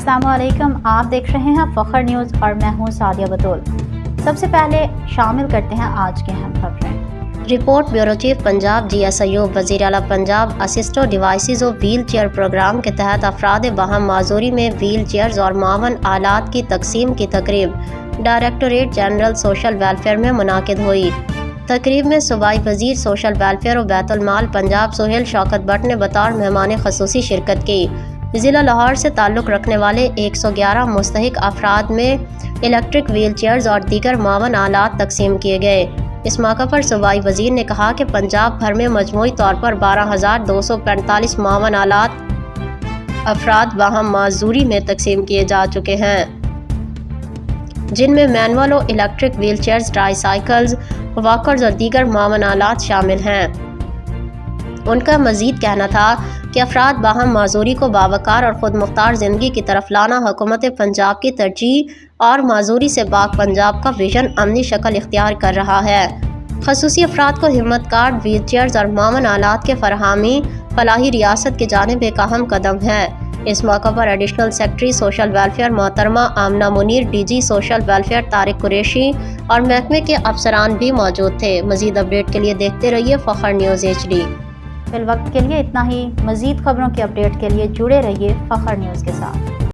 अस्सलामुअलैकुम, आप देख रहे हैं फखर न्यूज़ और मैं हूं सादिया बतूल। सबसे पहले शामिल करते हैं आज की अहम खबरें। Report bureau chief Punjab GS Ayub. वज़ीर आला पंजाब असिस्टो डिवाइसेस और व्हील चेयर प्रोग्राम के तहत अफराद बाहम माजूरी में व्हील चेयर्स और मावन आलात की तकसीम की तकरीब डायरेक्टोरेट जनरल सोशल वेलफेयर में मुनाकिद हुई। तकरीब में सूबाई वज़ीर सोशल वेलफेयर और बैतुल माल पंजाब सुहेल शौकत भट्ट ने बतौर मेहमान ख़ुसूसी शिरकत की। ज़िला लाहौर से ताल्लुक़ रखने वाले 111 मुस्तहिक अफराद में इलेक्ट्रिक व्हील चेयर्स और दीगर मावन आलात तकसीम किए गए। इस मौके पर सूबाई वज़ीर ने कहा कि पंजाब भर में मजमूई तौर पर 12,245 मावन आलात अफराद बाहम माजूरी में तकसीम किए जा चुके हैं, जिनमें मैनुअल और electric wheel chairs, tricycles, walkers और दीगर मावन आलात शामिल हैं। उनका मज़ीद कहना था कि अफराद बाहम माजूरी को बावकार और ख़ुद मुख्तार ज़िंदगी की तरफ लाना हुकूमत पंजाब की तरजीह और माजूरी से पाक पंजाब का विजन अमली शक्ल इख्तियार कर रहा है। ख़ुसूसी अफराद को हिम्मत कार्ड, व्हील चेयर्स और मावन आलात के फरहामी फलाही रियासत की जानिब एक अहम कदम है। इस मौके पर एडिशनल सेक्रेटरी सोशल वेलफेयर मोहतरमा Amna Munir, DG social welfare Tariq Qureshi और महकमे के अफसरान भी मौजूद थे। मज़ीद अपडेट के लिए देखते रहिए फखर न्यूज़ HD। फिल वक्त के लिए इतना ही। मज़ीद खबरों की अपडेट के लिए जुड़े रहिए फखर न्यूज़ के साथ।